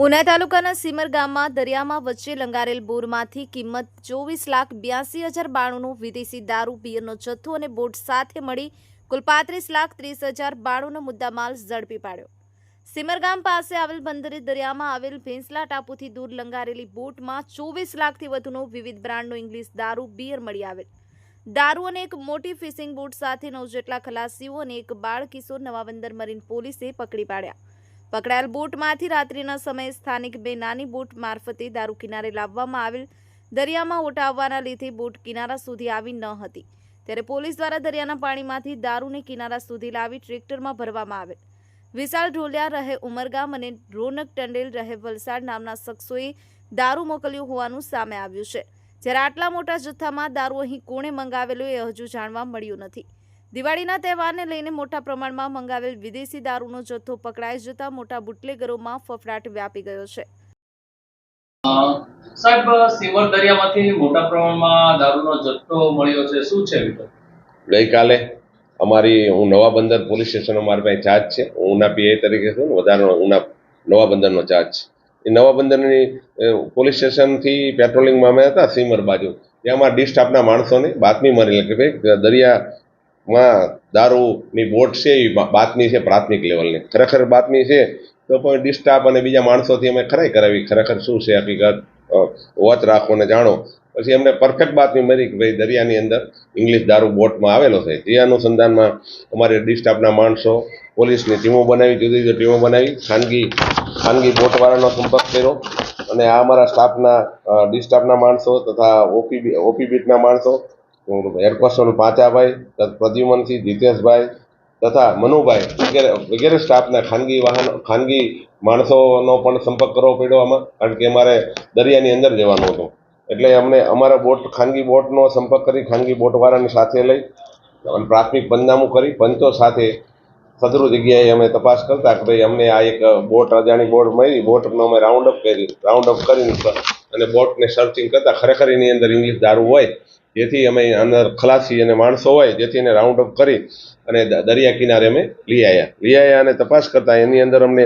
ઉના તાલુકાના સીમર ગામમાં દરિયામાં વચ્ચે લંગારેલ બોરમાંથી કિંમત 24,82,092નો વિદેશી દારૂ બિયરનો જથ્થો અને બોટ સાથે મળી કુલ 35,30,092નો મુદ્દામાલ ઝડપી પાડ્યો। સીમર ગામ પાસે આવેલ બંદરે દરિયામાં આવેલ ભેંસલા ટાપુથી દૂર લંગારેલી બોટમાં 24 લાખથી વધુનો વિવિધ બ્રાન્ડનો ઇંગ્લિશ દારૂ બિયર મળી આવેલ। દારૂ અને એક મોટી ફિશિંગ બોટ સાથે 9 જેટલા ખલાસીઓ અને એક બાળ કિશોર નવા બંદર મરીન પોલીસે પકડી પાડ્યા। પકડાયેલ બોટમાંથી રાત્રિના સમયે સ્થાનિક બે નાની બોટ મારફતે દારૂ કિનારે લાવવામાં આવેલ। દરિયામાં ઓટા આવવાના લીધે બોટ કિનારા સુધી આવી ન હતી, ત્યારે પોલીસ દ્વારા દરિયાના પાણીમાંથી દારૂને કિનારા સુધી લાવી ટ્રેક્ટરમાં ભરવામાં આવેલ। વિશાલ ઢોલિયા રહે ઉમરગામ અને રોનક ટંડેલ રહે વલસાડ નામના શખ્સોએ દારૂ મોકલ્યો હોવાનું સામે આવ્યું છે, જ્યારે આટલા મોટા જથ્થામાં દારૂ અહીં કોણે મંગાવેલો એ હજુ જાણવા મળ્યું નથી। દિવાળીના તહેવારને લઈને મોટા પ્રમાણમાં મંગાવેલ વિદેશી દારૂનો જથ્થો પકડાઈ જતા મોટા બુટલેગરોમાં ફફડાટ વ્યાપી ગયો છે। સાહેબ, સીમર દરિયામાંથી મોટા પ્રમાણમાં દારૂનો જથ્થો મળ્યો છે, શું છે વિગત? ગઈકાલે હું નવા બંદર પોલીસ સ્ટેશનનો મારી પાસે ચાર્જ છે। હું ઉના પીઆઈ તરીકે છું ને વધારાનો ઉના નવા બંદરનો ચાર્જ છે। એ નવા બંદરની પોલીસ સ્ટેશનથી પેટ્રોલિંગમાં અમે હતા સીમર બાજુ, ત્યાં અમારા ડી સ્ટાફના માણસોને બાતમી મળેલી કે ભાઈ દરિયામાં દારૂની બોટ છે, એ બાતમી છે પ્રાથમિક લેવલની, ખરેખર બાતમી છે તો પણ ડી સ્ટાફ અને બીજા માણસોથી અમે ખરાઈ કરાવી ખરેખર શું છે હકીકત, વોચ રાખો ને જાણો। પછી અમને પરફેક્ટ બાતમી મળી કે ભાઈ દરિયાની અંદર ઇંગ્લિશ દારૂ બોટમાં આવેલો છે। જે અનુસંધાનમાં અમારે ડી સ્ટાફના માણસો પોલીસની ટીમો બનાવી, જુદી જુદી ટીમો બનાવી, ખાનગી બોટવાળાનો સંપર્ક કર્યો અને આ અમારા સ્ટાફના ડી સ્ટાફના માણસો તથા ઓપી બીટના માણસો, હેડ કોન્સ્ટેબલ પાંચાભાઈ, પ્રદ્યુમનસિંહ, જીતેશભાઈ તથા મનુભાઈ વગેરે સ્ટાફના ખાનગી માણસોનો પણ સંપર્ક કરવો પડ્યો આમાં, કારણ કે અમારે દરિયાની અંદર જવાનું હતું। એટલે અમને અમારા ખાનગી બોટનો સંપર્ક કરી ખાનગી બોટવાળાની સાથે લઈ અને પ્રાથમિક પંચનામું કરી પંચો સાથે સદરૂ જગ્યાએ અમે તપાસ કરતા કે ભાઈ અમને આ એક બોટ અજાણી બોટ મળી, બોટનો અમે રાઉન્ડ અપ કરીને અને બોટને સર્ચિંગ કરતા ખરેખર એની અંદર ઇંગ્લિશ દારૂ હોય, જેથી અમે અંદર ખલાસી અને માણસો હોય જેથી એને રાઉન્ડ અપ કરી અને દરિયા કિનારે અમે લઈ આવ્યા અને તપાસ કરતા એની અંદર અમને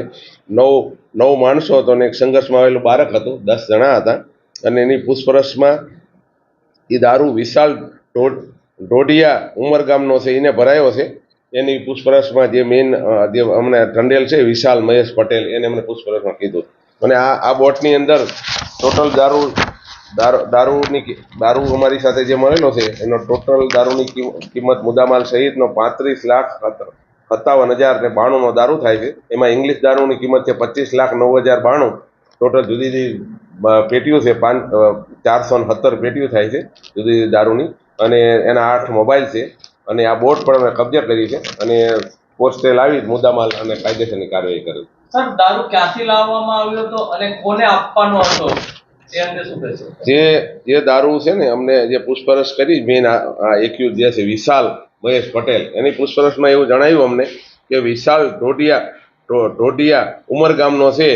નવ માણસો હતો અને એક સંઘર્ષમાં આવેલું બાળક હતું, 10 જણા હતા અને એની પૂછપરછમાં એ દારૂ વિશાલ ઢોડિયા ઉમરગામનો છે, એને ભરાયો છે। એની પૂછપરછમાં જે મેઇન જે અમને ટંડેલ છે વિશાલ મહેશ પટેલ, એને અમને પૂછપરછમાં કીધું અને આ બોટની અંદર ટોટલ દારૂ અમારી સાથે જે મળેલો છે એનો ટોટલ દારૂની કિંમત મુદ્દામાલ સહિતનો 35,57,092નો દારૂ થાય છે। એમાં ઇંગ્લિશ દારૂની કિંમત છે 25,09,092, ટોટલ જુદી જુદી પેટીઓ છે 417 પેટીઓ થાય છે જુદી જુદી દારૂની, અને એના 8 મોબાઈલ છે અને આ બોટ પણ અમે કબજે કરી છે અને પોસ્ટે લાવી મુદ્દામાલ અને કાયદેસરની કાર્યવાહી કરી। સર, દારૂ ક્યાંથી લાવવામાં આવ્યો હતો અને કોને આપવાનો હતો એ અંગે શું કહેશો? જે દારૂ છે ને અમને જે પૂછપરછ કરી મેઇન એક્યુઝ જે છે વિશાલ મહેશ પટેલ, એની પૂછપરછમાં એવું જણાવ્યું અમને કે વિશાલ ઢોડિયા ઉમરગામનો છે,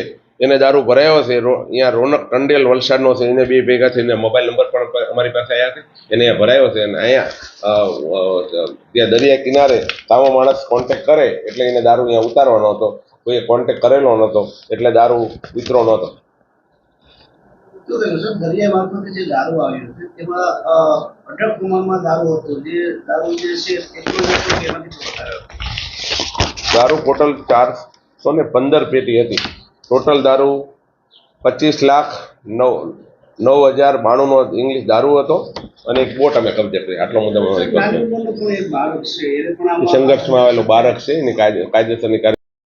એને દારૂ ભરાયો છે, અહીંયા રોનક ટંડેલ વલસાડનો છે, એને બે ભેગા થઈને મોબાઈલ નંબર પણ અમારી પાસે આવ્યા છે, એને અહીંયા ભરાયો છે અને અહીંયા ત્યાં દરિયા કિનારે સામો માણસ કોન્ટેક્ટ કરે એટલે એને દારૂ અહીંયા ઉતારવાનો હતો, કોઈએ કોન્ટેક્ટ કરેલો નહોતો એટલે દારૂ વિતરો નહોતો। દરિયા મારફતે જે દારૂ આવ્યો છે તેમાં અઢળક પ્રમાણમાં દારૂ હતો, જે દારૂ જે છે દારૂ ટોટલ 415 પેટી હતી। ટોટલ દારૂ 25,09,092નો ઇંગ્લિશ દારૂ હતો અને એક બોટ અમે કબજે કરી। આટલો મુદ્દો સંઘર્ષમાં આવેલો બાળક છે એની કાયદેસરની